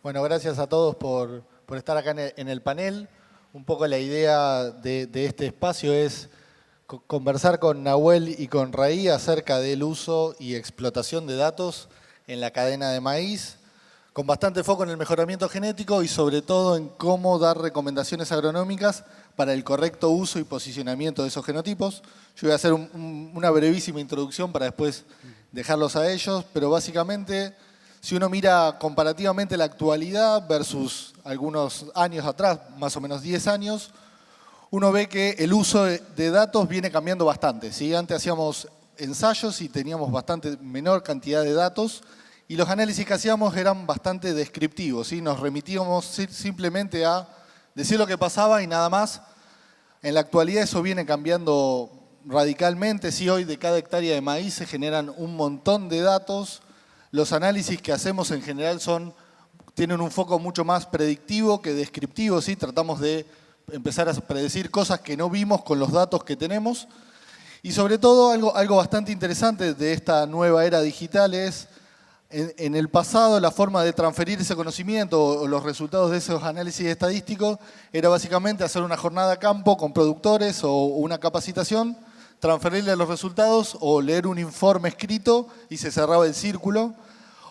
Bueno, gracias a todos por estar acá en el panel. Un poco la idea de este espacio es conversar con Nahuel y con Raí acerca del uso y explotación de datos en la cadena de maíz, con bastante foco en el mejoramiento genético y sobre todo en cómo dar recomendaciones agronómicas para el correcto uso y posicionamiento de esos genotipos. Yo voy a hacer una brevísima introducción para después dejarlos a ellos, pero básicamente, si uno mira comparativamente la actualidad versus algunos años atrás, más o menos 10 años, uno ve que el uso de datos viene cambiando bastante, ¿sí? Antes hacíamos ensayos y teníamos bastante menor cantidad de datos y los análisis que hacíamos eran bastante descriptivos, ¿sí? Nos remitíamos simplemente a decir lo que pasaba y nada más. En la actualidad eso viene cambiando radicalmente, ¿sí? Hoy de cada hectárea de maíz se generan un montón de datos. Los análisis que hacemos en general tienen un foco mucho más predictivo que descriptivo, ¿sí? Tratamos de empezar a predecir cosas que no vimos con los datos que tenemos. Y sobre todo, algo bastante interesante de esta nueva era digital es, en el pasado, la forma de transferir ese conocimiento o los resultados de esos análisis estadísticos era básicamente hacer una jornada a campo con productores o una capacitación, transferirle los resultados o leer un informe escrito y se cerraba el círculo.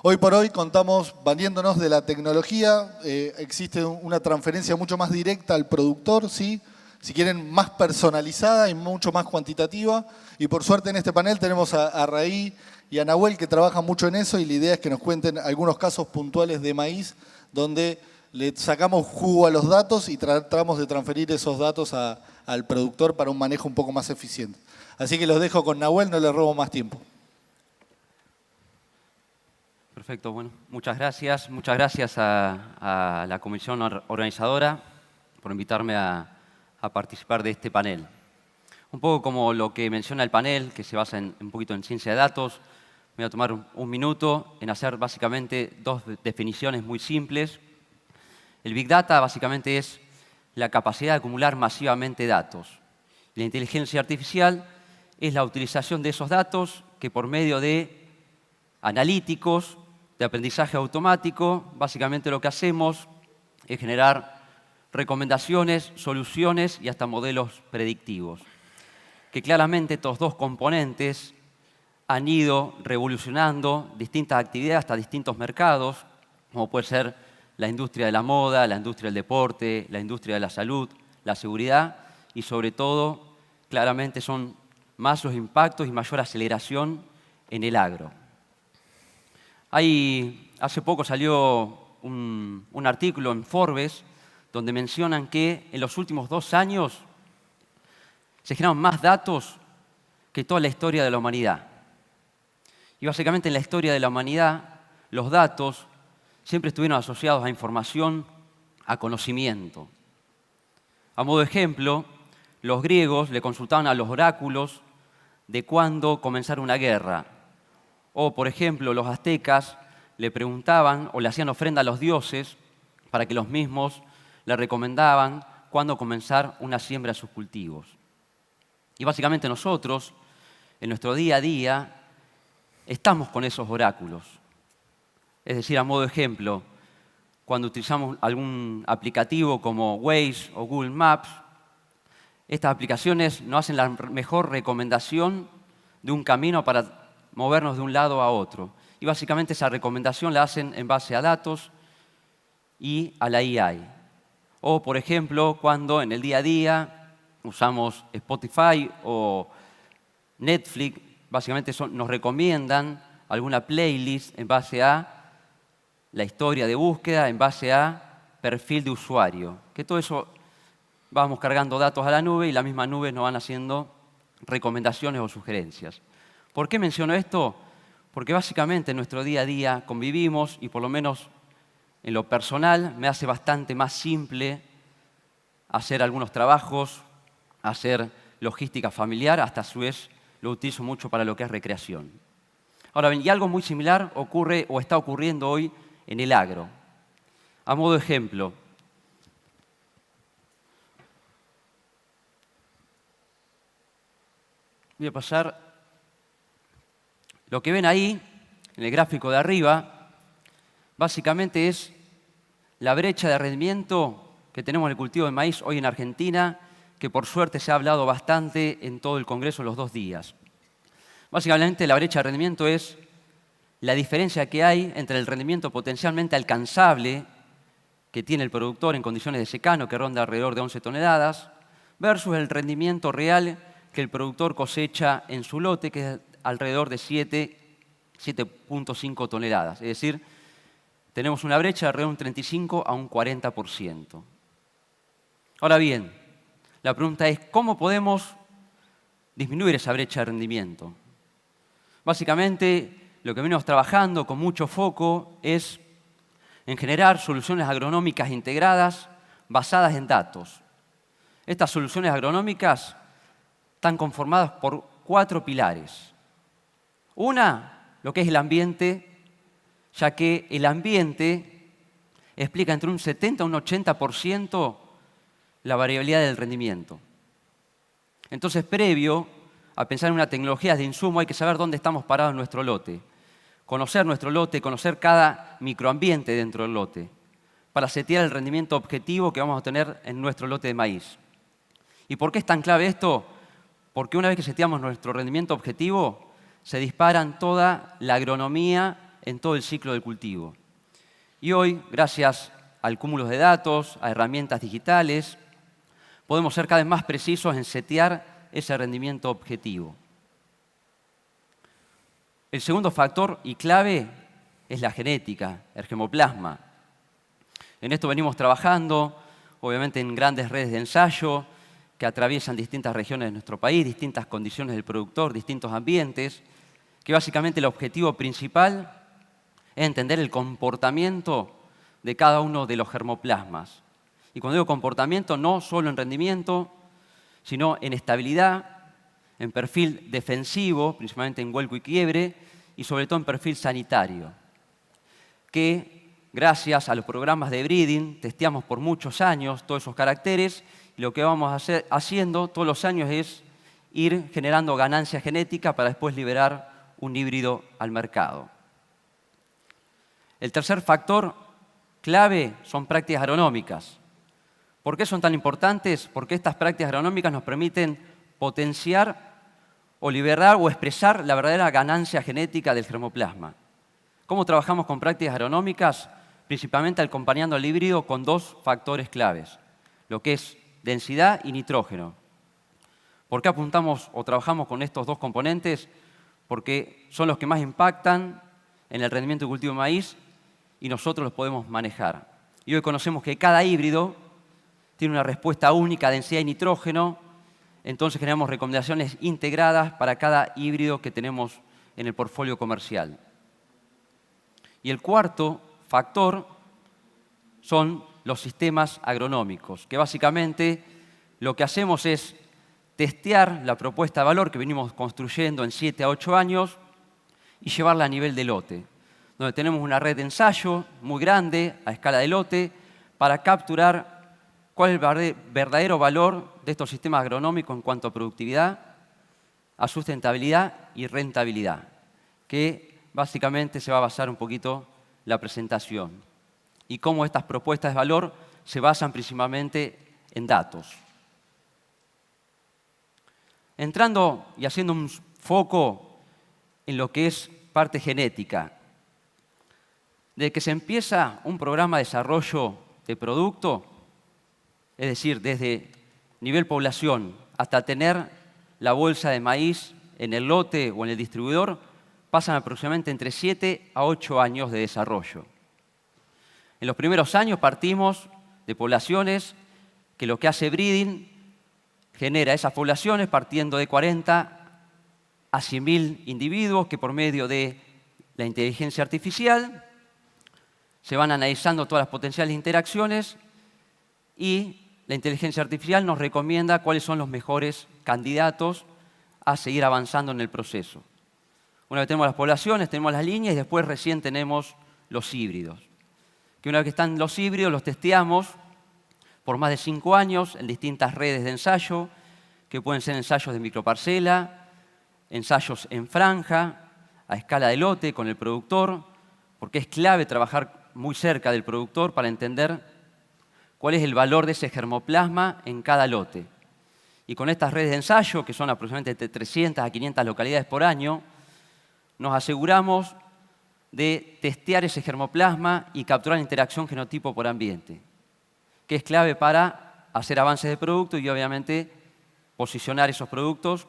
Hoy por hoy contamos, valiéndonos de la tecnología, existe una transferencia mucho más directa al productor, ¿sí? Si quieren, más personalizada y mucho más cuantitativa. Y por suerte en este panel tenemos a Raí y a Nahuel que trabajan mucho en eso y la idea es que nos cuenten algunos casos puntuales de maíz donde le sacamos jugo a los datos y tratamos de transferir esos datos al productor para un manejo un poco más eficiente. Así que los dejo con Nahuel, no les robo más tiempo. Perfecto, bueno, muchas gracias. Muchas gracias a la comisión organizadora por invitarme a participar de este panel. Un poco como lo que menciona el panel, que se basa un poquito en ciencia de datos, me voy a tomar un minuto en hacer básicamente dos definiciones muy simples. El Big Data básicamente es la capacidad de acumular masivamente datos. La inteligencia artificial es la utilización de esos datos que por medio de analíticos, de aprendizaje automático, básicamente lo que hacemos es generar recomendaciones, soluciones y hasta modelos predictivos. Que claramente estos dos componentes han ido revolucionando distintas actividades hasta distintos mercados, como puede ser la industria de la moda, la industria del deporte, la industria de la salud, la seguridad y sobre todo, claramente son más los impactos y mayor aceleración en el agro. Hace poco salió un artículo en Forbes donde mencionan que en los últimos 2 años se generaron más datos que toda la historia de la humanidad. Y básicamente en la historia de la humanidad los datos siempre estuvieron asociados a información, a conocimiento. A modo de ejemplo, los griegos le consultaban a los oráculos de cuándo comenzar una guerra. O, por ejemplo, los aztecas le preguntaban o le hacían ofrenda a los dioses para que los mismos le recomendaban cuándo comenzar una siembra de sus cultivos. Y básicamente nosotros, en nuestro día a día, estamos con esos oráculos. Es decir, a modo de ejemplo, cuando utilizamos algún aplicativo como Waze o Google Maps, estas aplicaciones nos hacen la mejor recomendación de un camino para movernos de un lado a otro. Y básicamente esa recomendación la hacen en base a datos y a la AI. O, por ejemplo, cuando en el día a día usamos Spotify o Netflix, básicamente nos recomiendan alguna playlist en base a la historia de búsqueda, en base a perfil de usuario. Que todo eso vamos cargando datos a la nube y la misma nube nos van haciendo recomendaciones o sugerencias. ¿Por qué menciono esto? Porque básicamente en nuestro día a día convivimos y por lo menos en lo personal me hace bastante más simple hacer algunos trabajos, hacer logística familiar, hasta a su vez lo utilizo mucho para lo que es recreación. Ahora bien, y algo muy similar ocurre o está ocurriendo hoy en el agro. A modo de ejemplo, voy a pasar. Lo que ven ahí, en el gráfico de arriba, básicamente es la brecha de rendimiento que tenemos en el cultivo de maíz hoy en Argentina, que por suerte se ha hablado bastante en todo el Congreso en los 2 días. Básicamente, la brecha de rendimiento es la diferencia que hay entre el rendimiento potencialmente alcanzable que tiene el productor en condiciones de secano, que ronda alrededor de 11 toneladas, versus el rendimiento real que el productor cosecha en su lote, que es alrededor de 7,5 toneladas. Es decir, tenemos una brecha de alrededor de un 35 a un 40%. Ahora bien, la pregunta es, ¿cómo podemos disminuir esa brecha de rendimiento? Básicamente, lo que venimos trabajando con mucho foco es en generar soluciones agronómicas integradas basadas en datos. Estas soluciones agronómicas están conformadas por 4 pilares. Una, lo que es el ambiente, ya que el ambiente explica entre un 70 a un 80% la variabilidad del rendimiento. Entonces, previo a pensar en una tecnología de insumo, hay que saber dónde estamos parados en nuestro lote. Conocer nuestro lote, conocer cada microambiente dentro del lote, para setear el rendimiento objetivo que vamos a tener en nuestro lote de maíz. ¿Y por qué es tan clave esto? Porque una vez que seteamos nuestro rendimiento objetivo, se disparan toda la agronomía en todo el ciclo del cultivo. Y hoy, gracias al cúmulo de datos, a herramientas digitales, podemos ser cada vez más precisos en setear ese rendimiento objetivo. El segundo factor y clave es la genética, el germoplasma. En esto venimos trabajando, obviamente, en grandes redes de ensayo que atraviesan distintas regiones de nuestro país, distintas condiciones del productor, distintos ambientes, que básicamente el objetivo principal es entender el comportamiento de cada uno de los germoplasmas. Y cuando digo comportamiento, no solo en rendimiento, sino en estabilidad, en perfil defensivo, principalmente en vuelco y quiebre, y sobre todo en perfil sanitario, que gracias a los programas de breeding testeamos por muchos años todos esos caracteres, y lo que vamos haciendo todos los años es ir generando ganancia genética para después liberar un híbrido al mercado. El tercer factor clave son prácticas agronómicas. ¿Por qué son tan importantes? Porque estas prácticas agronómicas nos permiten potenciar o liberar o expresar la verdadera ganancia genética del germoplasma. ¿Cómo trabajamos con prácticas agronómicas? Principalmente acompañando al híbrido con 2 factores claves, lo que es densidad y nitrógeno. ¿Por qué apuntamos o trabajamos con estos 2 componentes? Porque son los que más impactan en el rendimiento del cultivo de maíz y nosotros los podemos manejar. Y hoy conocemos que cada híbrido tiene una respuesta única a densidad y nitrógeno, entonces generamos recomendaciones integradas para cada híbrido que tenemos en el portfolio comercial. Y el cuarto factor son los sistemas agronómicos, que básicamente lo que hacemos es testear la propuesta de valor que venimos construyendo en 7 a 8 años y llevarla a nivel de lote, donde tenemos una red de ensayo muy grande a escala de lote para capturar cuál es el verdadero valor de estos sistemas agronómicos en cuanto a productividad, a sustentabilidad y rentabilidad, que básicamente se va a basar un poquito la presentación, y cómo estas propuestas de valor se basan principalmente en datos. Entrando y haciendo un foco en lo que es parte genética, desde que se empieza un programa de desarrollo de producto, es decir, desde nivel población hasta tener la bolsa de maíz en el lote o en el distribuidor, pasan aproximadamente entre 7 a 8 años de desarrollo. En los primeros años partimos de poblaciones que lo que hace breeding genera esas poblaciones partiendo de 40 a 100.000 individuos que por medio de la inteligencia artificial se van analizando todas las potenciales interacciones y la inteligencia artificial nos recomienda cuáles son los mejores candidatos a seguir avanzando en el proceso. Una vez tenemos las poblaciones, tenemos las líneas y después recién tenemos los híbridos. Que una vez que están los híbridos, los testeamos por más de 5 años en distintas redes de ensayo, que pueden ser ensayos de microparcela, ensayos en franja, a escala de lote con el productor, porque es clave trabajar muy cerca del productor para entender cuál es el valor de ese germoplasma en cada lote. Y con estas redes de ensayo, que son aproximadamente de 300 a 500 localidades por año, nos aseguramos de testear ese germoplasma y capturar la interacción genotipo por ambiente, que es clave para hacer avances de producto y obviamente posicionar esos productos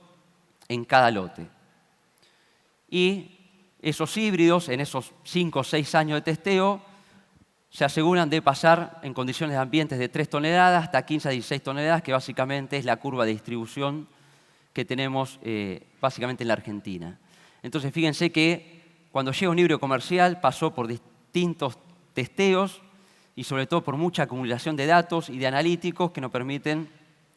en cada lote. Y esos híbridos, en esos 5 o 6 años de testeo, se aseguran de pasar en condiciones de ambientes de 3 toneladas hasta 15 a 16 toneladas, que básicamente es la curva de distribución que tenemos básicamente en la Argentina. Entonces, fíjense que cuando llega un híbrido comercial pasó por distintos testeos y sobre todo por mucha acumulación de datos y de analíticos que nos permiten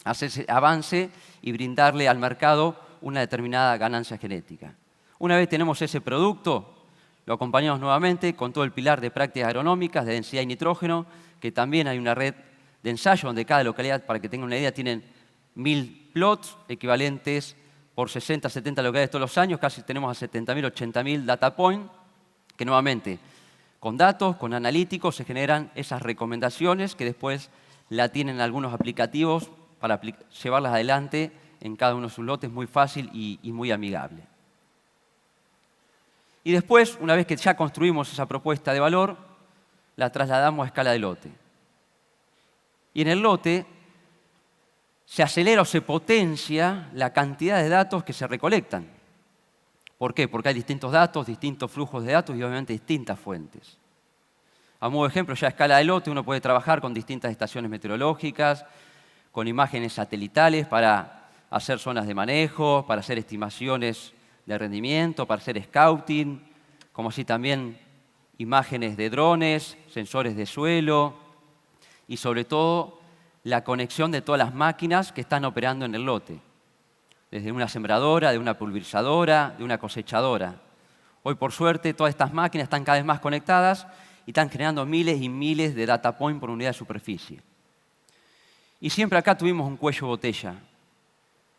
hacer ese avance y brindarle al mercado una determinada ganancia genética. Una vez tenemos ese producto, lo acompañamos nuevamente con todo el pilar de prácticas agronómicas, de densidad y nitrógeno, que también hay una red de ensayo donde cada localidad, para que tengan una idea, tienen 1000 plots equivalentes por 60, 70 localidades todos los años, casi tenemos a 70.000, 80.000 data points, que nuevamente, con datos, con analíticos, se generan esas recomendaciones que después la tienen algunos aplicativos para llevarlas adelante en cada uno de sus lotes, muy fácil y muy amigable. Y después, una vez que ya construimos esa propuesta de valor, la trasladamos a escala de lote. Y en el lote se acelera o se potencia la cantidad de datos que se recolectan. ¿Por qué? Porque hay distintos datos, distintos flujos de datos y obviamente distintas fuentes. A modo de ejemplo, ya a escala de lote uno puede trabajar con distintas estaciones meteorológicas, con imágenes satelitales para hacer zonas de manejo, para hacer estimaciones de rendimiento, para hacer scouting, como así también imágenes de drones, sensores de suelo y sobre todo la conexión de todas las máquinas que están operando en el lote, desde una sembradora, de una pulverizadora, de una cosechadora. Hoy, por suerte, todas estas máquinas están cada vez más conectadas y están generando miles y miles de data points por unidad de superficie. Y siempre acá tuvimos un cuello de botella,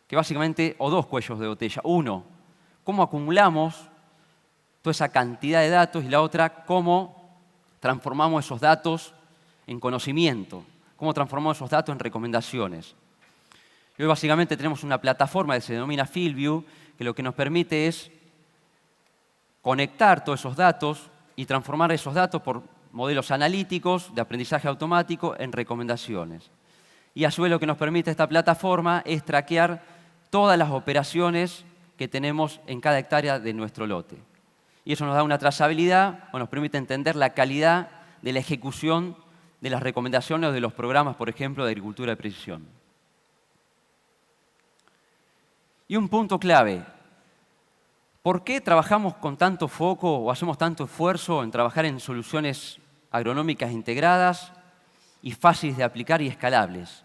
que básicamente, o dos cuellos de botella. Uno, cómo acumulamos toda esa cantidad de datos y la otra, cómo transformamos esos datos en conocimiento, cómo transformamos esos datos en recomendaciones. Y hoy básicamente tenemos una plataforma que se denomina FieldView, que lo que nos permite es conectar todos esos datos y transformar esos datos por modelos analíticos de aprendizaje automático en recomendaciones. Y a su vez lo que nos permite esta plataforma es traquear todas las operaciones que tenemos en cada hectárea de nuestro lote. Y eso nos da una trazabilidad o nos permite entender la calidad de la ejecución de las recomendaciones o de los programas, por ejemplo, de agricultura de precisión. Y un punto clave, ¿por qué trabajamos con tanto foco o hacemos tanto esfuerzo en trabajar en soluciones agronómicas integradas y fáciles de aplicar y escalables?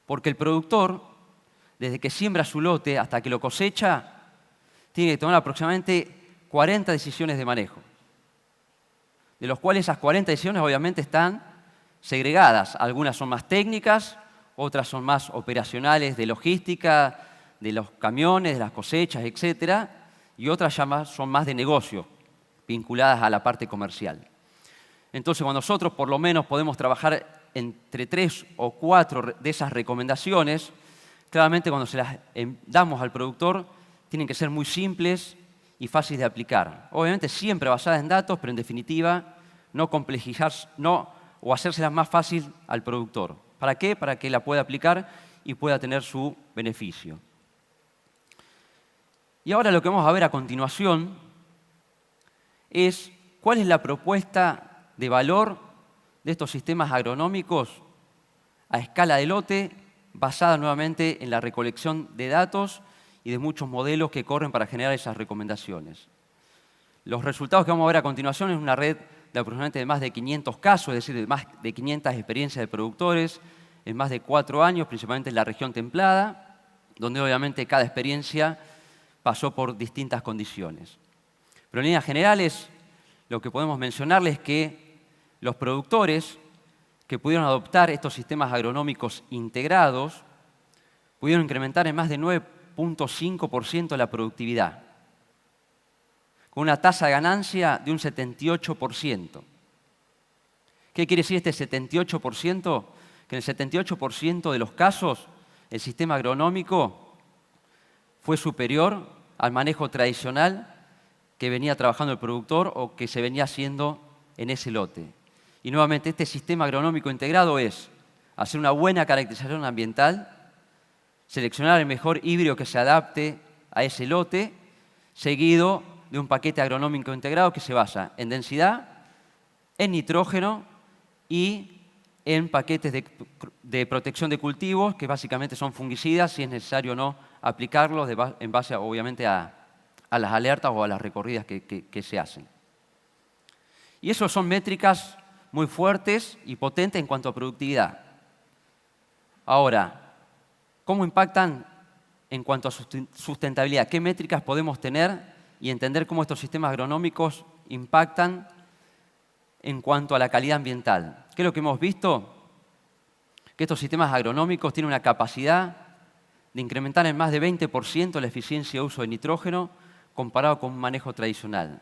Porque el productor, desde que siembra su lote hasta que lo cosecha, tiene que tomar aproximadamente 40 decisiones de manejo, de los cuales esas 40 decisiones obviamente están segregadas. Algunas son más técnicas, otras son más operacionales de logística, de los camiones, de las cosechas, etc. Y otras ya son más de negocio, vinculadas a la parte comercial. Entonces, cuando nosotros por lo menos podemos trabajar entre 3 o 4 de esas recomendaciones, claramente cuando se las damos al productor, tienen que ser muy simples y fáciles de aplicar. Obviamente siempre basadas en datos, pero en definitiva no complejizar o hacérselas más fácil al productor. ¿Para qué? Para que la pueda aplicar y pueda tener su beneficio. Y ahora lo que vamos a ver a continuación es cuál es la propuesta de valor de estos sistemas agronómicos a escala de lote, basada nuevamente en la recolección de datos y de muchos modelos que corren para generar esas recomendaciones. Los resultados que vamos a ver a continuación es una red de aproximadamente más de 500 casos, es decir, de más de 500 experiencias de productores en más de 4 años, principalmente en la región templada, donde obviamente cada experiencia pasó por distintas condiciones. Pero en líneas generales, lo que podemos mencionarles es que los productores que pudieron adoptar estos sistemas agronómicos integrados pudieron incrementar en más de 9.5% la productividad. con una tasa de ganancia de un 78%. ¿Qué quiere decir este 78%? Que en el 78% de los casos el sistema agronómico fue superior al manejo tradicional que venía trabajando el productor o que se venía haciendo en ese lote. Y nuevamente, este sistema agronómico integrado es hacer una buena caracterización ambiental, seleccionar el mejor híbrido que se adapte a ese lote, seguido de un paquete agronómico integrado que se basa en densidad, en nitrógeno y en paquetes de protección de cultivos, que básicamente son fungicidas, si es necesario o no aplicarlos en base, obviamente, a las alertas o a las recorridas que se hacen. Y eso son métricas muy fuertes y potentes en cuanto a productividad. Ahora, ¿cómo impactan en cuanto a sustentabilidad? ¿Qué métricas podemos tener y entender cómo estos sistemas agronómicos impactan en cuanto a la calidad ambiental? ¿Qué es lo que hemos visto? Que estos sistemas agronómicos tienen una capacidad de incrementar en más de 20% la eficiencia de uso de nitrógeno comparado con un manejo tradicional.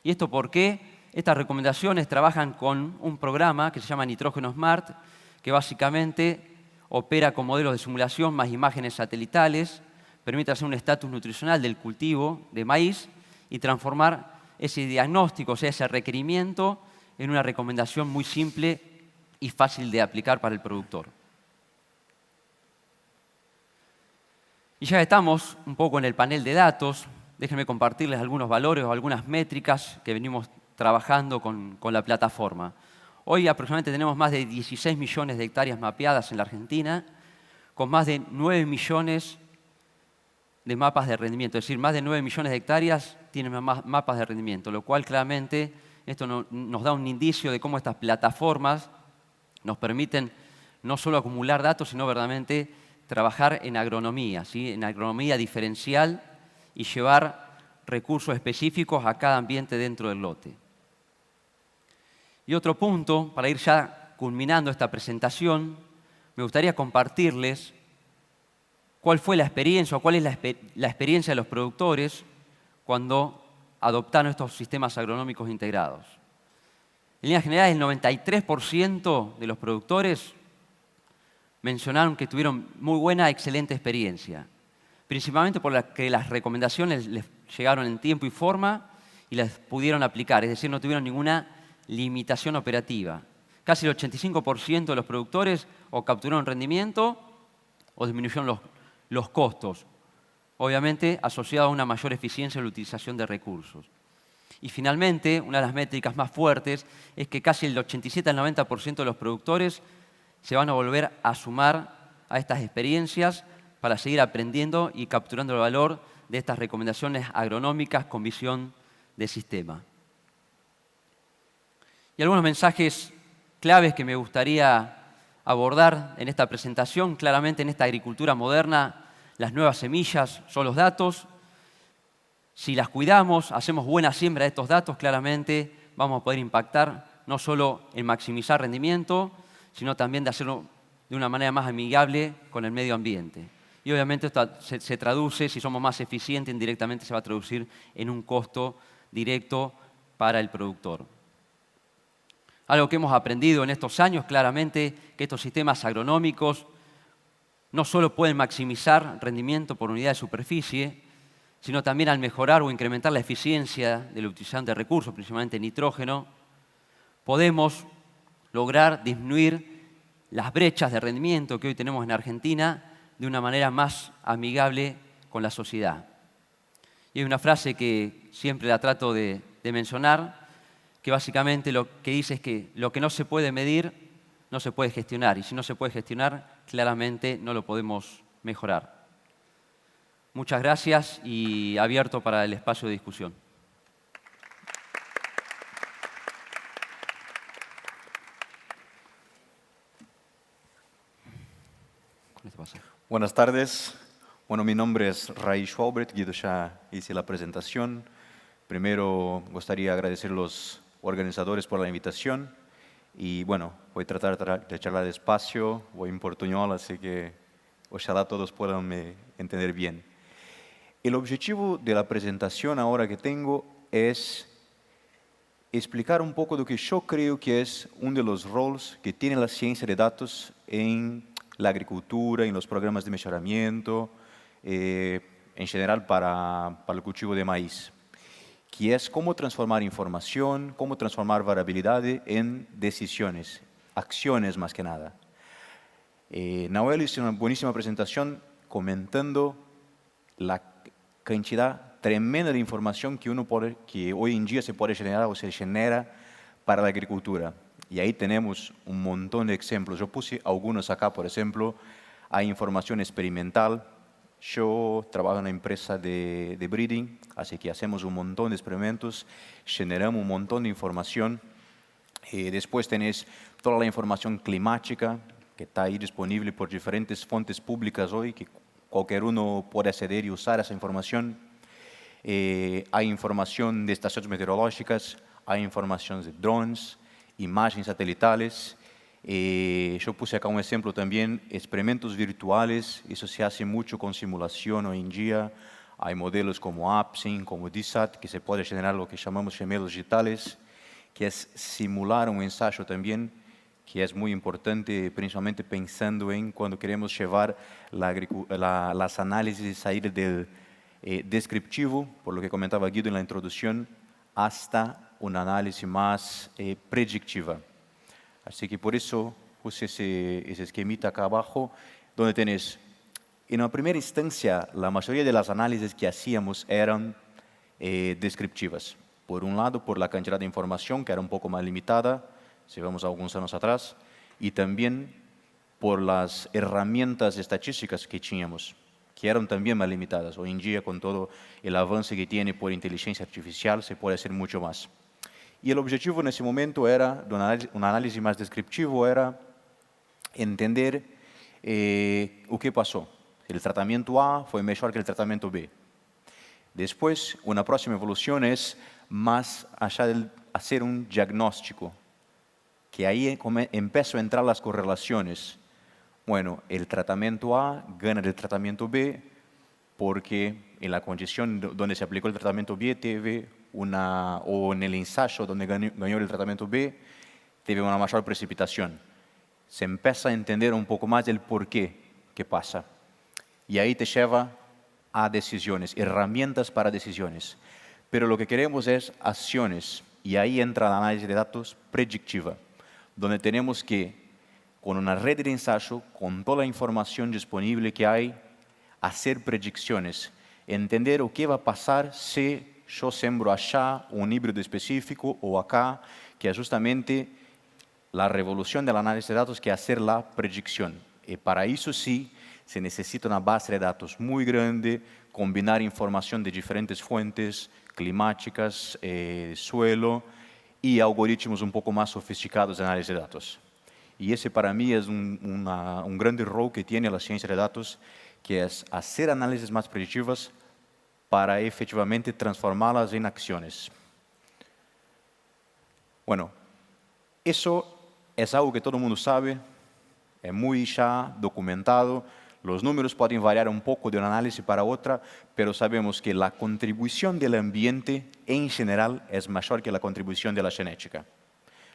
¿Y esto por qué? Estas recomendaciones trabajan con un programa que se llama Nitrógeno Smart, que básicamente opera con modelos de simulación más imágenes satelitales, permite hacer un estatus nutricional del cultivo de maíz y transformar ese diagnóstico, o sea, ese requerimiento, en una recomendación muy simple y fácil de aplicar para el productor. Y ya estamos un poco en el panel de datos. Déjenme compartirles algunos valores o algunas métricas que venimos trabajando con la plataforma. Hoy aproximadamente tenemos más de 16 millones de hectáreas mapeadas en la Argentina, con más de 9 millones de mapas de rendimiento. Es decir, más de 9 millones de hectáreas tienen mapas de rendimiento, lo cual claramente esto nos da un indicio de cómo estas plataformas nos permiten no solo acumular datos, sino verdaderamente trabajar en agronomía, ¿sí? En agronomía diferencial y llevar recursos específicos a cada ambiente dentro del lote. Y otro punto, para ir ya culminando esta presentación, me gustaría compartirles cuál fue la experiencia o cuál es la experiencia de los productores cuando adoptaron estos sistemas agronómicos integrados. En líneas generales, el 93% de los productores mencionaron que tuvieron muy buena, excelente experiencia, principalmente por que las recomendaciones les llegaron en tiempo y forma y las pudieron aplicar, es decir, no tuvieron ninguna limitación operativa. Casi el 85% de los productores o capturaron rendimiento o disminuyeron los costos, obviamente asociado a una mayor eficiencia en la utilización de recursos. Y finalmente, una de las métricas más fuertes es que casi el 87 al 90% de los productores se van a volver a sumar a estas experiencias para seguir aprendiendo y capturando el valor de estas recomendaciones agronómicas con visión de sistema. Y algunos mensajes claves que me gustaría abordar en esta presentación. Claramente en esta agricultura moderna, las nuevas semillas son los datos. Si las cuidamos, hacemos buena siembra de estos datos, claramente vamos a poder impactar no solo en maximizar rendimiento, sino también de hacerlo de una manera más amigable con el medio ambiente. Y obviamente esto se traduce, si somos más eficientes, indirectamente se va a traducir en un costo directo para el productor. Algo que hemos aprendido en estos años, claramente, que estos sistemas agronómicos no solo pueden maximizar rendimiento por unidad de superficie, sino también al mejorar o incrementar la eficiencia de la utilización de recursos, principalmente nitrógeno, podemos lograr disminuir las brechas de rendimiento que hoy tenemos en Argentina de una manera más amigable con la sociedad. Y hay una frase que siempre la trato de mencionar, que básicamente lo que dice es que lo que no se puede medir no se puede gestionar, y si no se puede gestionar, claramente no lo podemos mejorar. Muchas gracias y abierto para el espacio de discusión. Buenas tardes. Bueno, mi nombre es Ray Schwaubert, Guido ya hice la presentación. Primero, gustaría agradecer a los organizadores por la invitación. Y bueno, voy a tratar de charlar despacio, voy en portuñol, así que ojalá todos puedan me entender bien. El objetivo de la presentación ahora que tengo es explicar un poco lo que yo creo que es uno de los roles que tiene la ciencia de datos en la agricultura, en los programas de mejoramiento, en general para el cultivo de maíz, que es cómo transformar información, cómo transformar variabilidad en decisiones, acciones más que nada. Nahuel hizo una buenísima presentación comentando la cantidad tremenda de información que hoy en día se puede generar o se genera para la agricultura. Y ahí tenemos un montón de ejemplos. Yo puse algunos acá, por ejemplo, hay información experimental. Yo trabajo en una empresa de breeding, así que hacemos un montón de experimentos, generamos un montón de información. Después tenés toda la información climática, que está ahí disponible por diferentes fuentes públicas hoy, que cualquier uno puede acceder y usar esa información. Hay información de estaciones meteorológicas, hay información de drones, imágenes satelitales. Yo puse acá un ejemplo también, experimentos virtuales, eso se hace mucho con simulación hoy en día. Hay modelos como AppSync, como DSAT, que se puede generar lo que llamamos gemelos digitales, que es simular un ensayo también, que es muy importante, principalmente pensando en cuando queremos llevar las análisis y salir del descriptivo, por lo que comentaba Guido en la introducción, hasta un análisis más predictiva. Así que por eso puse ese esquemita acá abajo, donde tenés, en una primera instancia, la mayoría de las análisis que hacíamos eran descriptivas. Por un lado, por la cantidad de información, que era un poco más limitada, si vamos a algunos años atrás, y también por las herramientas estadísticas que teníamos, que eran también más limitadas. Hoy en día, con todo el avance que tiene por inteligencia artificial, se puede hacer mucho más. Y el objetivo en ese momento era, un análisis más descriptivo, era entender o que pasó. El tratamiento A fue mejor que el tratamiento B. Después, una próxima evolución es más allá de hacer un diagnóstico, que ahí empezó a entrar las correlaciones. Bueno, el tratamiento A gana del tratamiento B porque en la condición donde se aplicó el tratamiento B o en el ensayo donde ganó el tratamiento B, tuvo una mayor precipitación. Se empieza a entender un poco más el por qué que pasa. Y ahí te lleva a decisiones, herramientas para decisiones. Pero lo que queremos es acciones. Y ahí entra el análisis de datos predictiva, donde tenemos que, con una red de ensayo, con toda la información disponible que hay, hacer predicciones, entender o qué va a pasar si yo sembro allá un híbrido específico o acá, que es justamente la revolución del análisis de datos, que es hacer la predicción. Y para eso sí, se necesita una base de datos muy grande, combinar información de diferentes fuentes climáticas, suelo y algoritmos un poco más sofisticados de análisis de datos. Y ese para mí es un grande rol que tiene la ciencia de datos, que es hacer análisis más predictivas para efectivamente transformarlas en acciones. Bueno, eso es algo que todo el mundo sabe, es muy ya documentado. Los números pueden variar un poco de un análisis para otra, pero sabemos que la contribución del ambiente en general es mayor que la contribución de la genética.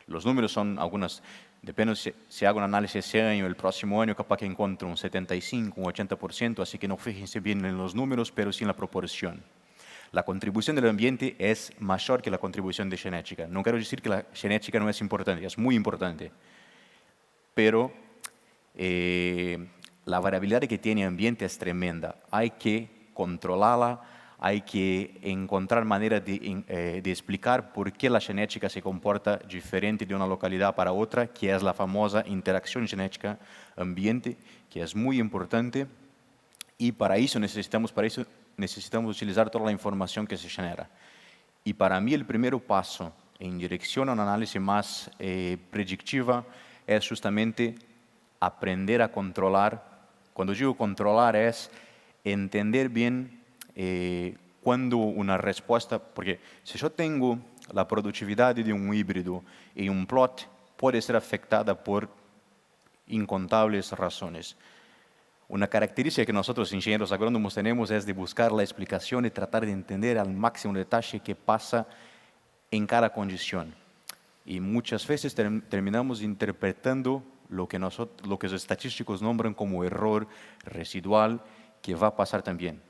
Los números son algunas, depende si hago un análisis ese año, el próximo año capaz que encuentro un 75, un 80%, así que no fíjense bien en los números, pero sí en la proporción. La contribución del ambiente es mayor que la contribución de genética. No quiero decir que la genética no es importante, es muy importante, pero la variabilidad que tiene el ambiente es tremenda. Hay que controlarla, hay que encontrar maneras de explicar por qué la genética se comporta diferente de una localidad para otra, que es la famosa interacción genética-ambiente, que es muy importante. Y para eso necesitamos utilizar toda la información que se genera. Y para mí el primer paso en dirección a un análisis más predictiva es justamente aprender a controlar. Cuando digo controlar es entender bien cuando una respuesta, porque si yo tengo la productividad de un híbrido en un plot, puede ser afectada por incontables razones. Una característica que nosotros ingenieros agrónomos tenemos es de buscar la explicación y tratar de entender al máximo detalle qué pasa en cada condición. Y muchas veces terminamos interpretando lo que los estatísticos nombran como error residual, que va a pasar también.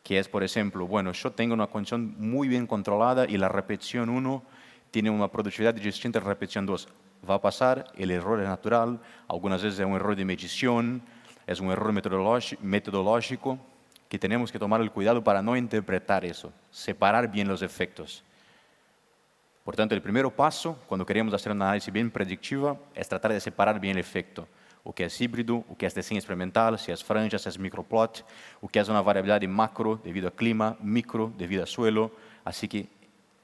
Que es, por ejemplo, bueno, yo tengo una condición muy bien controlada y la repetición 1 tiene una productividad distinta a la repetición 2. Va a pasar, el error es natural, algunas veces es un error de medición, es un error metodológico, que tenemos que tomar el cuidado para no interpretar eso, separar bien los efectos. Por tanto, el primer paso, cuando queremos hacer un análisis bien predictiva, es tratar de separar bien el efecto. O que es híbrido, o que es desenho experimental, si es franja, si es microplot, o que es una variabilidad macro debido a clima, micro debido a suelo. Así que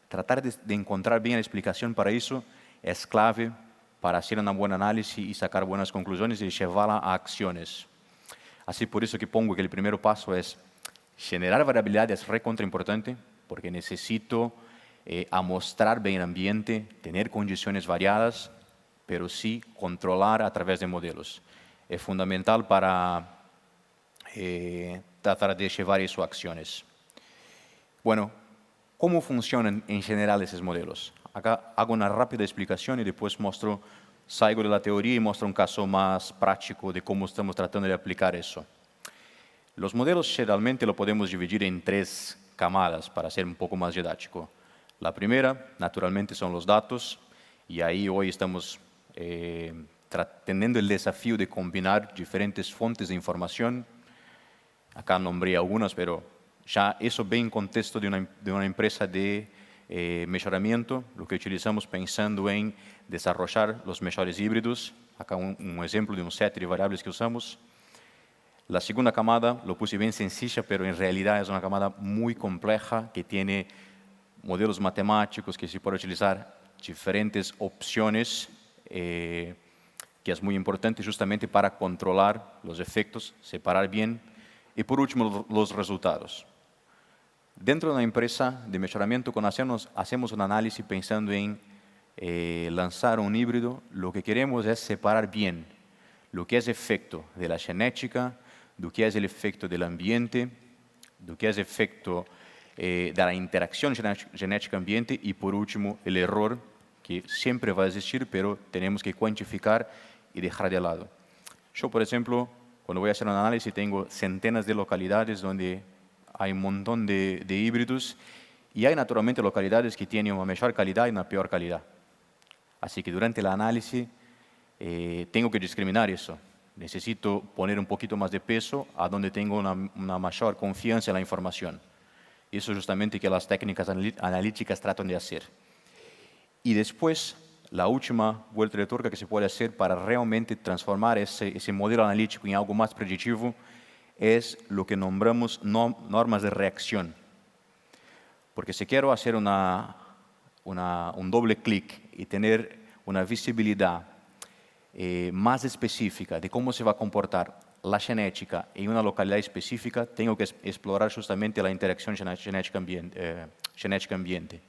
tratar de encontrar bien la explicación para eso es clave para hacer un buen análisis y sacar buenas conclusiones y llevarla a acciones. Así por eso que pongo que el primer paso es generar variabilidad, es recontra importante, porque necesito amostrar bien el ambiente, tener condiciones variadas, pero sí controlar a través de modelos. Es fundamental para tratar de llevar eso a acciones. Bueno, ¿cómo funcionan en general esos modelos? Acá hago una rápida explicación y después salgo de la teoría y muestro un caso más práctico de cómo estamos tratando de aplicar eso. Los modelos generalmente lo podemos dividir en 3 camadas para ser un poco más didáctico. La primera, naturalmente, son los datos, y ahí hoy estamos teniendo el desafío de combinar diferentes fuentes de información. Acá nombré algunas, pero ya eso ve en contexto de una empresa de mejoramiento, lo que utilizamos pensando en desarrollar los mejores híbridos. Acá un ejemplo de un set de variables que usamos. La segunda camada lo puse bien sencilla, pero en realidad es una camada muy compleja que tiene modelos matemáticos que se puede utilizar diferentes opciones, que es muy importante justamente para controlar los efectos, separar bien y por último los resultados. Dentro de una empresa de mejoramiento, cuando hacemos un análisis pensando en lanzar un híbrido, lo que queremos es separar bien lo que es efecto de la genética, lo que es el efecto del ambiente, lo que es efecto de la interacción genética-ambiente y por último el error, que siempre va a existir, pero tenemos que cuantificar y dejar de lado. Yo, por ejemplo, cuando voy a hacer un análisis, tengo centenas de localidades donde hay un montón de híbridos y hay naturalmente localidades que tienen una mejor calidad y una peor calidad. Así que durante el análisis tengo que discriminar eso. Necesito poner un poquito más de peso a donde tengo una mayor confianza en la información. Y eso es justamente que las técnicas analíticas tratan de hacer. Y después, la última vuelta de tuerca que se puede hacer para realmente transformar ese modelo analítico en algo más predictivo es lo que nombramos normas de reacción. Porque si quiero hacer un doble clic y tener una visibilidad más específica de cómo se va a comportar la genética en una localidad específica, tengo que explorar justamente la interacción genética-ambiente.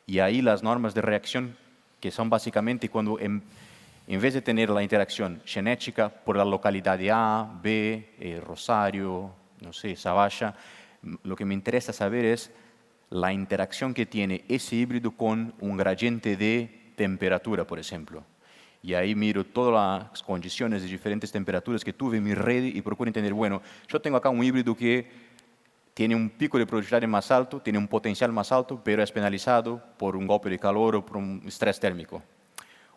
Y ahí las normas de reacción, que son básicamente cuando en vez de tener la interacción genética por la localidad de A, B, Rosario, no sé, Savasha, lo que me interesa saber es la interacción que tiene ese híbrido con un gradiente de temperatura, por ejemplo. Y ahí miro todas las condiciones de diferentes temperaturas que tuve en mi red y procuro entender, bueno, yo tengo acá un híbrido que tiene un pico de productividad más alto, tiene un potencial más alto, pero es penalizado por un golpe de calor o por un estrés térmico.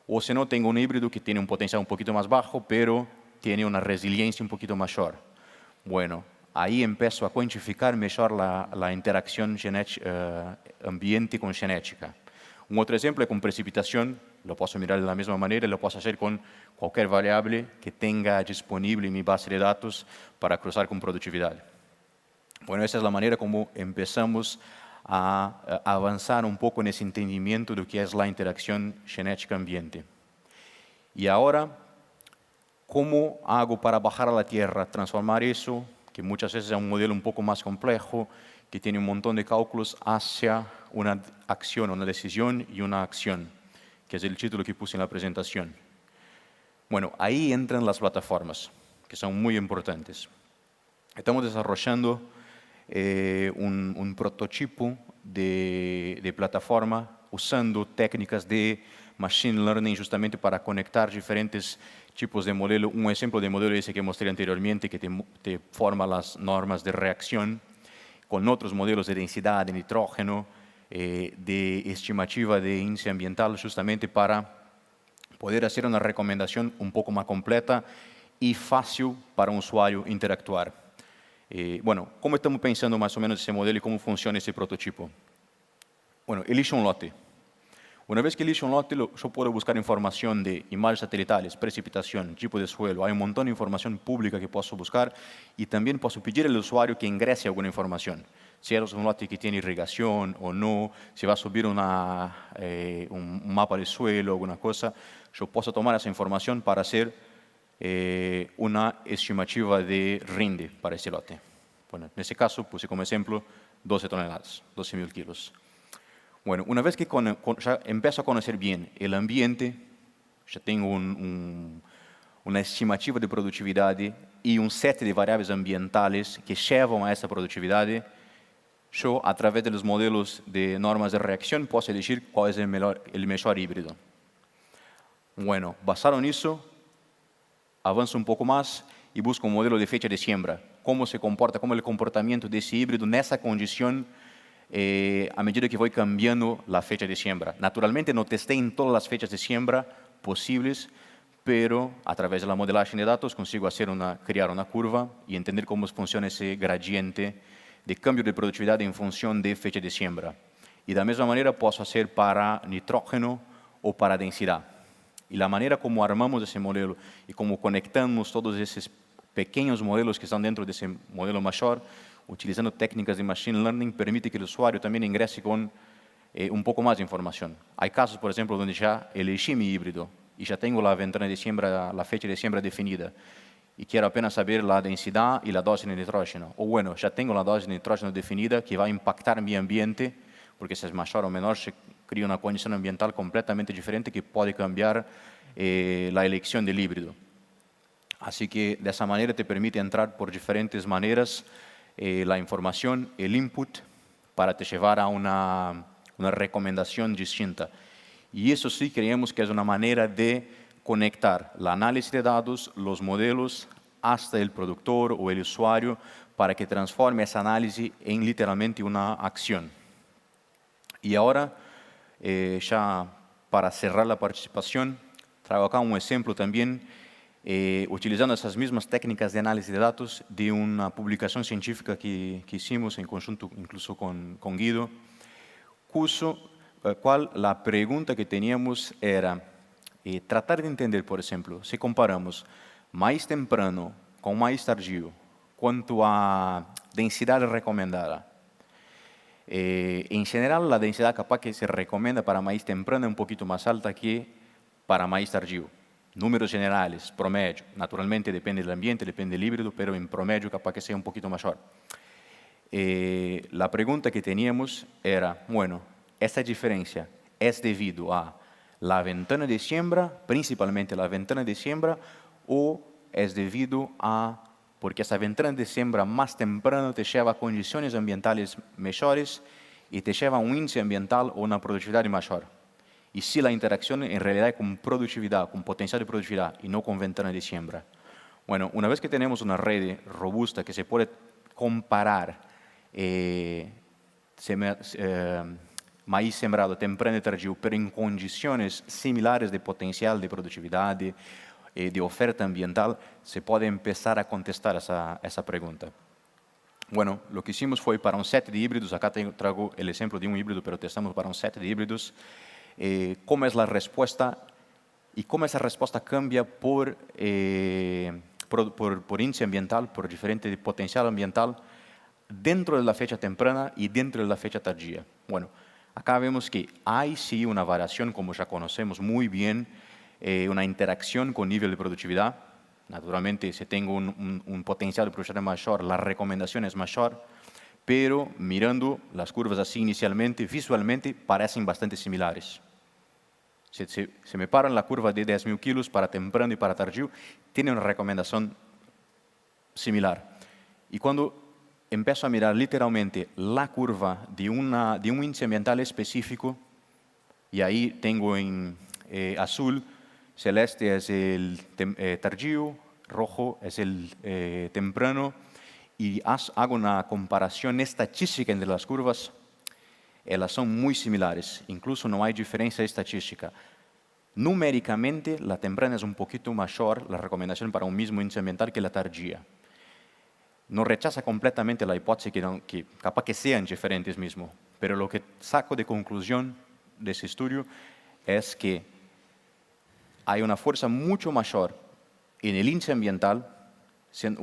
O si no, tengo un híbrido que tiene un potencial un poquito más bajo, pero tiene una resiliencia un poquito mayor. Bueno, ahí empiezo a cuantificar mejor la interacción ambiente con genética. Un otro ejemplo es con precipitación. Lo puedo mirar de la misma manera, lo puedo hacer con cualquier variable que tenga disponible en mi base de datos para cruzar con productividad. Bueno, esa es la manera como empezamos a avanzar un poco en ese entendimiento de lo que es la interacción genética-ambiente. Y ahora, ¿cómo hago para bajar a la tierra, transformar eso, que muchas veces es un modelo un poco más complejo, que tiene un montón de cálculos, hacia una acción, una decisión y una acción, que es el título que puse en la presentación? Bueno, ahí entran las plataformas. que son muy importantes. Estamos desarrollando un prototipo de plataforma usando técnicas de machine learning justamente para conectar diferentes tipos de modelo. Un ejemplo de modelo ese que mostré anteriormente, que te forma las normas de reacción, con otros modelos de densidad de nitrógeno, de estimativa de índice ambiental, justamente para poder hacer una recomendación un poco más completa y fácil para un usuario interactuar. Bueno, ¿cómo estamos pensando más o menos ese modelo y cómo funciona ese prototipo? Bueno, elige un lote. Una vez que elige un lote, yo puedo buscar información de imágenes satelitales, precipitación, tipo de suelo. Hay un montón de información pública que puedo buscar y también puedo pedir al usuario que ingrese alguna información. Si es un lote que tiene irrigación o no, si va a subir un mapa de suelo, alguna cosa, yo puedo tomar esa información para hacer una estimativa de rinde para ese lote. Bueno, en ese caso puse como ejemplo 12 toneladas, 12.000 kilos. Bueno, una vez que ya empiezo a conocer bien el ambiente, ya tengo una estimativa de productividad y un set de variables ambientales que llevan a esa productividad, yo a través de los modelos de normas de reacción puedo elegir cuál es el mejor híbrido. Bueno, basado en eso, avanzo un poco más y busco un modelo de fecha de siembra. Cómo se comporta, cómo es el comportamiento de ese híbrido en esa condición a medida que voy cambiando la fecha de siembra. Naturalmente no testé en todas las fechas de siembra posibles, pero a través de la modelaje de datos consigo crear una curva y entender cómo funciona ese gradiente de cambio de productividad en función de fecha de siembra. Y de la misma manera puedo hacer para nitrógeno o para densidad. Y la manera como armamos ese modelo y como conectamos todos esos pequeños modelos que están dentro de ese modelo mayor, utilizando técnicas de machine learning, permite que el usuario también ingrese con un poco más de información. Hay casos, por ejemplo, donde ya elegí mi híbrido y ya tengo la ventana de siembra, la fecha de siembra definida y quiero apenas saber la densidad y la dosis de nitrógeno. O bueno, ya tengo la dosis de nitrógeno definida que va a impactar mi ambiente, porque si es mayor o menor, se crea una condición ambiental completamente diferente que puede cambiar la elección del híbrido. Así que de esa manera te permite entrar por diferentes maneras la información, el input, para te llevar a una recomendación distinta. Y eso sí creemos que es una manera de conectar el análisis de datos, los modelos, hasta el productor o el usuario, para que transforme ese análisis en literalmente una acción. Y ahora, ya para cerrar la participación, traigo acá un ejemplo también, utilizando esas mismas técnicas de análisis de datos de una publicación científica que hicimos en conjunto incluso con Guido, cual la pregunta que teníamos era tratar de entender, por ejemplo, si comparamos maíz temprano con maíz tardío, cuanto a densidad recomendada. En general, la densidad capaz que se recomienda para maíz temprano es un poquito más alta que para maíz tardío. Números generales, promedio. Naturalmente depende del ambiente, depende del híbrido, pero en promedio capaz que sea un poquito mayor. La pregunta que teníamos era, bueno, ¿esta diferencia es debido a la ventana de siembra, principalmente la ventana de siembra, o es debido a porque esa ventana de siembra más temprano te lleva a condiciones ambientales mejores y te lleva a un índice ambiental o una productividad mayor? Y si la interacción en realidad es con productividad, con potencial de productividad y no con ventana de siembra. Bueno, una vez que tenemos una red robusta que se puede comparar maíz sembrado temprano y tardío, pero en condiciones similares de potencial de productividad, de oferta ambiental, se puede empezar a contestar esa pregunta. Bueno, lo que hicimos fue para un set de híbridos, acá traigo el ejemplo de un híbrido, pero testamos para un set de híbridos, cómo es la respuesta y cómo esa respuesta cambia por índice ambiental, por diferente potencial ambiental, dentro de la fecha temprana y dentro de la fecha tardía. Bueno, acá vemos que hay sí una variación, como ya conocemos muy bien, una interacción con nivel de productividad. Naturalmente, si tengo un potencial de productividad mayor, la recomendación es mayor, pero mirando las curvas así inicialmente, visualmente, parecen bastante similares. Si me paran la curva de 10.000 kilos para temprano y para tardío, tiene una recomendación similar. Y cuando empiezo a mirar literalmente la curva de un índice ambiental específico, y ahí tengo en azul, celeste es el tardío, rojo es el temprano, y hago una comparación estatística entre las curvas, elas son muy similares, incluso no hay diferencia estatística. Numéricamente, la temprana es un poquito mayor, la recomendación para un mismo índice ambiental, que la tardía. No rechaza completamente la hipótesis que capaz que sean diferentes mismo, pero lo que saco de conclusión de ese estudio es que hay una fuerza mucho mayor en el índice ambiental, siendo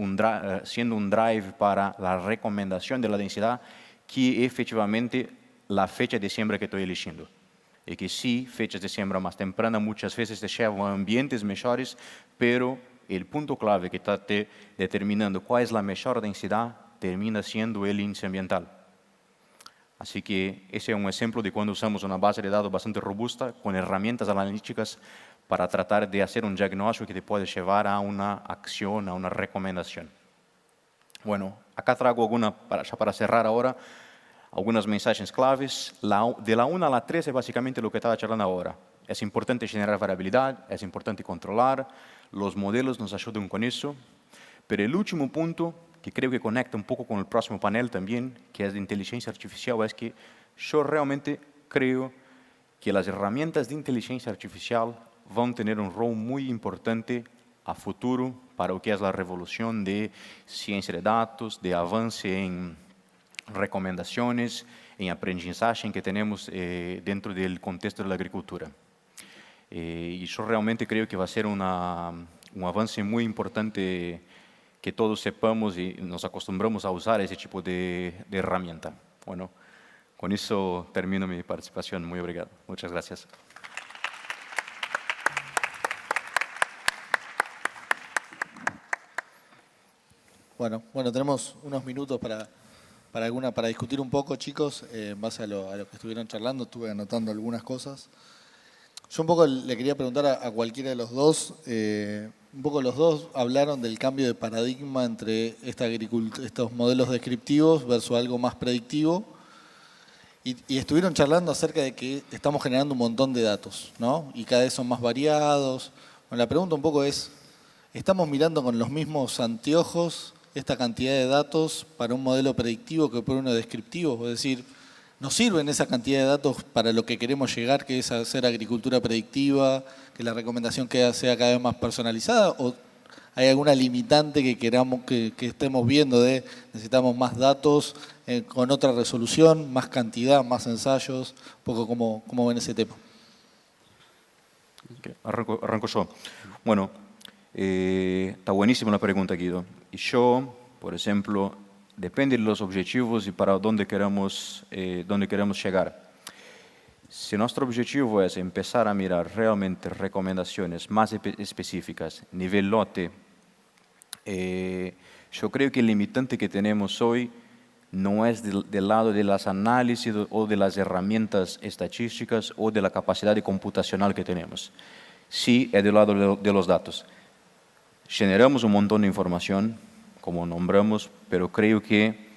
un drive para la recomendación de la densidad, que efectivamente la fecha de siembra que estoy eligiendo. Y que sí, fechas de siembra más temprana muchas veces te llevan a ambientes mejores, pero el punto clave que está determinando cuál es la mejor densidad termina siendo el índice ambiental. Así que ese es un ejemplo de cuando usamos una base de datos bastante robusta con herramientas analíticas para tratar de hacer un diagnóstico que te puede llevar a una acción, a una recomendación. Bueno, acá traigo para cerrar ahora, algunas mensajes claves. De la 1 a la 3 es básicamente lo que estaba charlando ahora. Es importante generar variabilidad, es importante controlar, los modelos nos ayudan con eso. Pero el último punto, que creo que conecta un poco con el próximo panel también, que es de inteligencia artificial, es que yo realmente creo que las herramientas de inteligencia artificial van a tener un rol muy importante a futuro para lo que es la revolución de ciencia de datos, de avance en recomendaciones, en aprendizaje que tenemos dentro del contexto de la agricultura. Y yo realmente creo que va a ser un avance muy importante que todos sepamos y nos acostumbramos a usar ese tipo de herramienta. Bueno, con eso termino mi participación. Muy obrigado. Muchas gracias. Bueno, tenemos unos minutos para discutir un poco, chicos, en base a lo que estuvieron charlando. Estuve anotando algunas cosas. Yo un poco le quería preguntar a cualquiera de los dos, un poco los dos hablaron del cambio de paradigma entre estos modelos descriptivos versus algo más predictivo, y estuvieron charlando acerca de que estamos generando un montón de datos, ¿no? Y cada vez son más variados. Bueno, la pregunta un poco es, ¿estamos mirando con los mismos anteojos esta cantidad de datos para un modelo predictivo que por uno descriptivo? Es decir, ¿nos sirven esa cantidad de datos para lo que queremos llegar, que es hacer agricultura predictiva, que la recomendación sea cada vez más personalizada? ¿O hay alguna limitante que queramos que estemos viendo de necesitamos más datos con otra resolución, más cantidad, más ensayos? Un poco cómo ven ese tema. Okay, arranco yo. Bueno, está buenísima la pregunta, Guido. Y yo, por ejemplo, depende de los objetivos y para dónde queremos llegar. Si nuestro objetivo es empezar a mirar realmente recomendaciones más específicas, nivel lote, yo creo que el limitante que tenemos hoy no es del lado de las análisis o de las herramientas estadísticas o de la capacidad computacional que tenemos. Sí, es del lado de los datos. Generamos un montón de información, como nombramos, pero creo que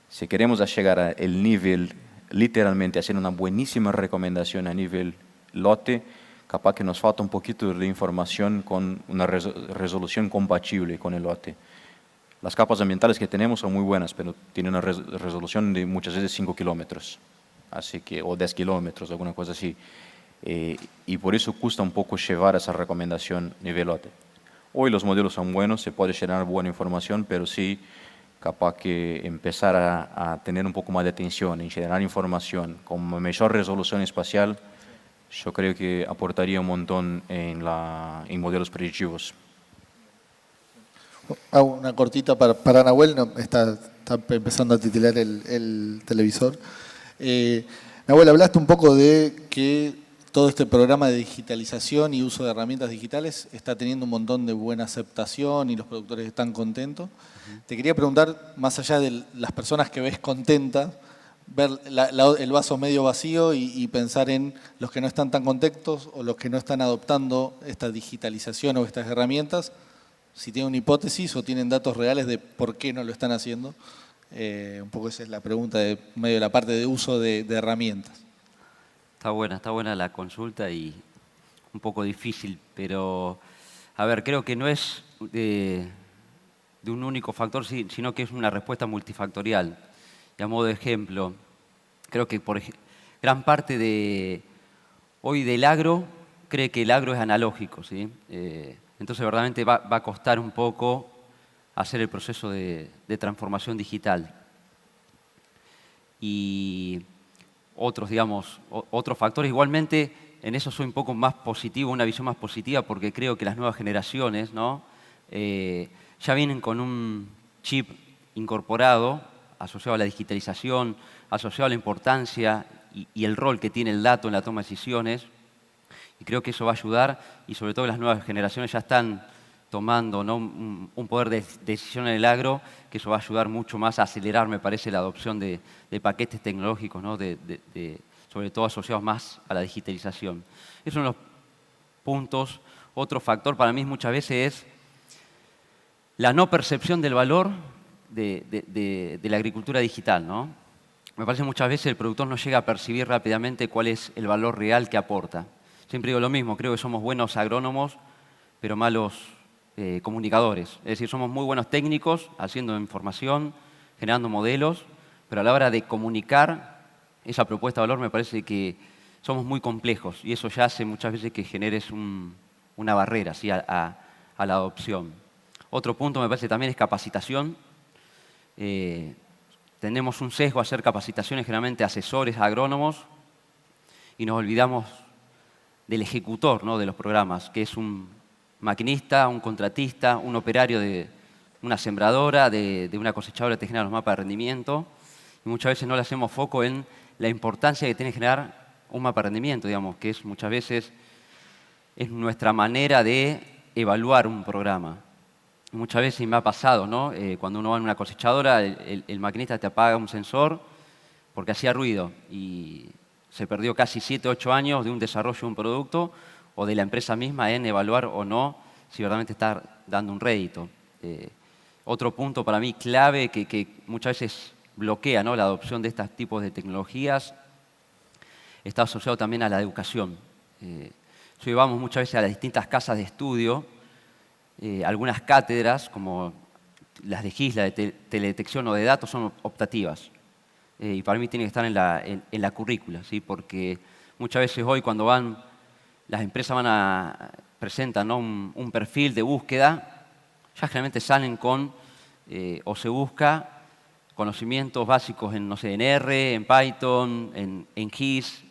si queremos llegar al nivel, literalmente, hacer una buenísima recomendación a nivel lote, capaz que nos falta un poquito de información con una resolución compatible con el lote. Las capas ambientales que tenemos son muy buenas, pero tienen una resolución de muchas veces 5 kilómetros, así que, o 10 kilómetros, alguna cosa así. Y por eso cuesta un poco llevar esa recomendación nivel lote. Hoy los modelos son buenos, se puede generar buena información, pero sí capaz que empezar a tener un poco más de atención en generar información con mejor resolución espacial, yo creo que aportaría un montón en modelos predictivos. Hago una cortita para Nahuel, está empezando a titilar el televisor. Nahuel, hablaste un poco de que todo este programa de digitalización y uso de herramientas digitales está teniendo un montón de buena aceptación y los productores están contentos. Te quería preguntar, más allá de las personas que ves contentas, ver el vaso medio vacío y pensar en los que no están tan contentos o los que no están adoptando esta digitalización o estas herramientas, si tienen una hipótesis o tienen datos reales de por qué no lo están haciendo. Un poco esa es la pregunta de medio de la parte de uso de herramientas. Está buena la consulta y un poco difícil, pero a ver, creo que no es de un único factor, sino que es una respuesta multifactorial. Y a modo de ejemplo, creo que gran parte hoy del agro cree que el agro es analógico, ¿sí? Entonces verdaderamente va a costar un poco hacer el proceso de transformación digital. Y otros factores, igualmente en eso soy un poco más positivo, una visión más positiva, porque creo que las nuevas generaciones, ¿no? Ya vienen con un chip incorporado, asociado a la digitalización, asociado a la importancia y el rol que tiene el dato en la toma de decisiones. Y creo que eso va a ayudar, y sobre todo las nuevas generaciones ya están tomando, ¿no?, un poder de decisión en el agro, que eso va a ayudar mucho más a acelerar, me parece, la adopción de paquetes tecnológicos, ¿no?, sobre todo asociados más a la digitalización. Esos son los puntos. Otro factor para mí muchas veces es la no percepción del valor de la agricultura digital, ¿no? Me parece que muchas veces el productor no llega a percibir rápidamente cuál es el valor real que aporta. Siempre digo lo mismo, creo que somos buenos agrónomos, pero malos comunicadores. Es decir, somos muy buenos técnicos, haciendo información, generando modelos, pero a la hora de comunicar esa propuesta de valor me parece que somos muy complejos y eso ya hace muchas veces que generes una barrera, ¿sí?, a la adopción. Otro punto me parece también es capacitación. Tenemos un sesgo a hacer capacitaciones generalmente a asesores, a agrónomos, y nos olvidamos del ejecutor, ¿no?, de los programas, que es un maquinista, un contratista, un operario de una sembradora, de una cosechadora que te genera los mapas de rendimiento. Y muchas veces no le hacemos foco en la importancia que tiene generar un mapa de rendimiento, digamos, que es muchas veces es nuestra manera de evaluar un programa. Muchas veces me ha pasado, ¿no? Cuando uno va en una cosechadora, el maquinista te apaga un sensor porque hacía ruido y se perdió casi 7 o 8 años de un desarrollo de un producto o de la empresa misma en evaluar o no si verdaderamente está dando un rédito. Otro punto para mí clave que muchas veces bloquea, ¿no?, la adopción de estos tipos de tecnologías está asociado también a la educación. Llevamos muchas veces a las distintas casas de estudio algunas cátedras, como las de GISLA, de teledetección o de datos, son optativas. Y para mí tiene que estar en la currícula, ¿sí? Porque muchas veces hoy cuando las empresas presentan, ¿no?, un perfil de búsqueda, ya generalmente salen con, o se busca conocimientos básicos en, no sé, en R, en Python, en GIS,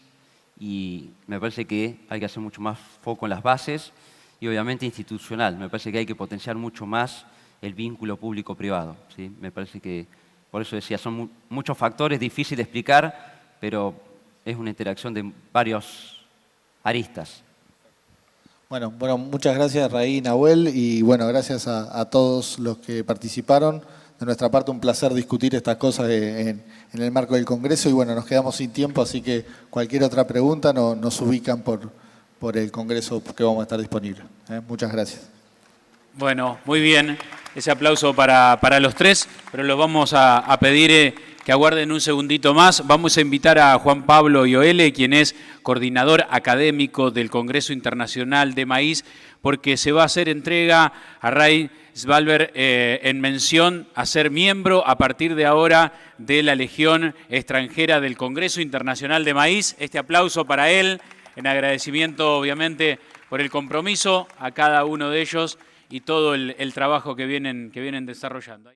y me parece que hay que hacer mucho más foco en las bases y obviamente institucional. Me parece que hay que potenciar mucho más el vínculo público-privado, ¿sí? Me parece que, por eso decía, son muchos factores difíciles de explicar, pero es una interacción de varios aristas. Bueno, muchas gracias Raí y Nahuel, y bueno, gracias a todos los que participaron. De nuestra parte, un placer discutir estas cosas en el marco del Congreso, y bueno, nos quedamos sin tiempo, así que cualquier otra pregunta nos ubican por el Congreso que vamos a estar disponibles. Muchas gracias. Bueno, muy bien. Ese aplauso para los tres, pero los vamos a pedir que aguarden un segundito más. Vamos a invitar a Juan Pablo Ioele, quien es coordinador académico del Congreso Internacional de Maíz, porque se va a hacer entrega a Ray Svalberg en mención a ser miembro a partir de ahora de la Legión Extranjera del Congreso Internacional de Maíz. Este aplauso para él, en agradecimiento obviamente por el compromiso a cada uno de ellos y todo el trabajo que vienen desarrollando.